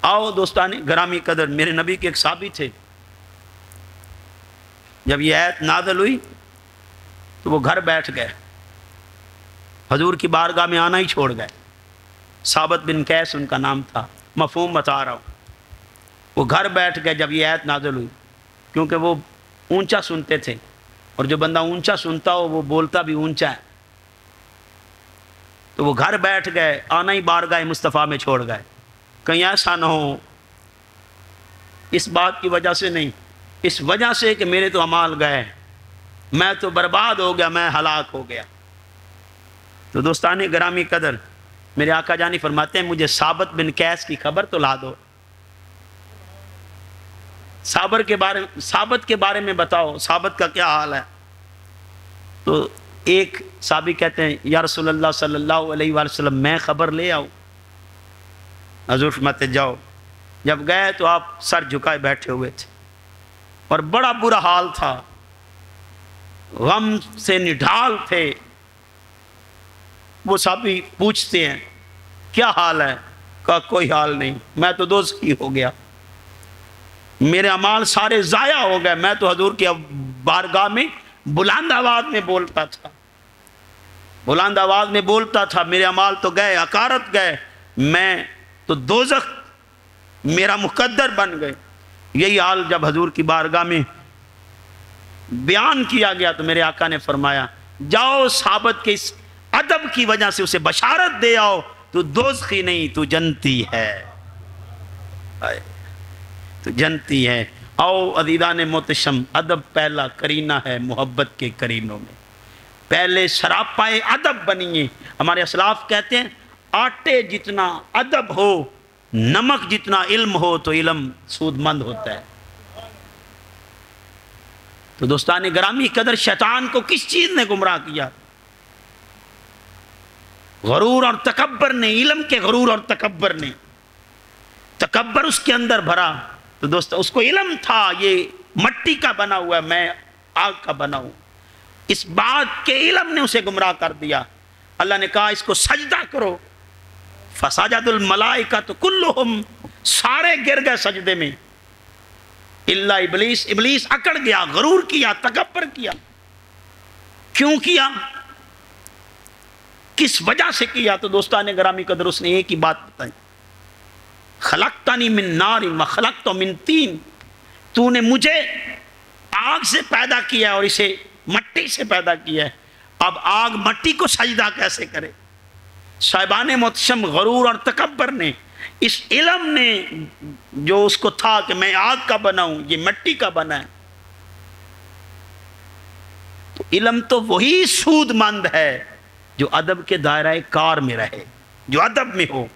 آؤ دوستان گرامی قدر، میرے نبی کے ایک صحابی تھے، جب یہ آیت نازل ہوئی تو وہ گھر بیٹھ گئے، حضور کی بارگاہ میں آنا ہی چھوڑ گئے۔ ثابت بن قیس ان کا نام تھا، مفہوم بتا رہا ہوں۔ وہ گھر بیٹھ گئے جب یہ آیت نازل ہوئی، کیونکہ وہ اونچا سنتے تھے، اور جو بندہ اونچا سنتا ہو وہ بولتا بھی اونچا ہے، تو وہ گھر بیٹھ گئے، آنا ہی بارگاہ مصطفیٰ میں چھوڑ گئے۔ کہیں ایسا نہ ہو، اس بات کی وجہ سے نہیں، اس وجہ سے کہ میرے تو اعمال گئے، میں تو برباد ہو گیا، میں ہلاک ہو گیا۔ تو دوستان گرامی قدر، میرے آقا جانی فرماتے ہیں مجھے ثابت بن قیس کی خبر تو لا دو، ثابت کے بارے میں بتاؤ، ثابت کا کیا حال ہے۔ تو ایک صحابی کہتے ہیں یا رسول اللہ صلی اللہ علیہ وآلہ وسلم میں خبر لے آؤں؟ حضور فرماتے جاؤ۔ جب گئے تو آپ سر جھکائے بیٹھے ہوئے تھے اور بڑا برا حال تھا، غم سے نڈھال تھے۔ وہ صحابی پوچھتے ہیں کیا حال ہے؟ کہا کوئی حال نہیں، میں تو دوزخی ہو گیا، میرے اعمال سارے ضائع ہو گئے، میں تو حضور کی بارگاہ میں بلند آواز میں بولتا تھا، بلند آواز میں بولتا تھا، میرے اعمال تو گئے، حقارت گئے، میں تو دوزخ میرا مقدر بن گئے۔ یہی حال جب حضور کی بارگاہ میں بیان کیا گیا تو میرے آقا نے فرمایا جاؤ ثابت کے اس ادب کی وجہ سے اسے بشارت دے آؤ، تو دوزخی نہیں، تو جنتی ہے، تو جنتی ہے۔ آؤ عزیزان محتشم، ادب پہلا کرینہ ہے محبت کے کرینوں میں، پہلے سراپائے ادب بنیے۔ ہمارے اسلاف کہتے ہیں آٹے جتنا ادب ہو، نمک جتنا علم ہو تو علم سود مند ہوتا ہے۔ تو دوستان گرامی قدر، شیطان کو کس چیز نے گمراہ کیا؟ غرور اور تکبر نے، علم کے غرور اور تکبر نے، تکبر اس کے اندر بھرا۔ تو دوستو اس کو علم تھا یہ مٹی کا بنا ہوا ہے، میں آگ کا بنا ہوں، اس بات کے علم نے اسے گمراہ کر دیا۔ اللہ نے کہا اس کو سجدہ کرو، فسجد الملائکۃ کلہم، سارے گر گئے سجدے میں الا ابلیس، ابلیس اکڑ گیا، غرور کیا، تکبر کیا۔ کیوں کیا؟ کس وجہ سے کیا؟ تو دوستان گرامی قدر اس نے ایک ہی بات بتائی، خلقتنی من نار وخلقت من طین، تو نے مجھے آگ سے پیدا کیا اور اسے مٹی سے پیدا کیا ہے، اب آگ مٹی کو سجدہ کیسے کرے؟ صاحبان محتشم، غرور اور تکبر نے، اس علم نے جو اس کو تھا کہ میں آگ کا بنا ہوں، یہ مٹی کا بنا ہے، تو علم تو وہی سود مند ہے جو ادب کے دائرہ کار میں رہے، جو ادب میں ہو۔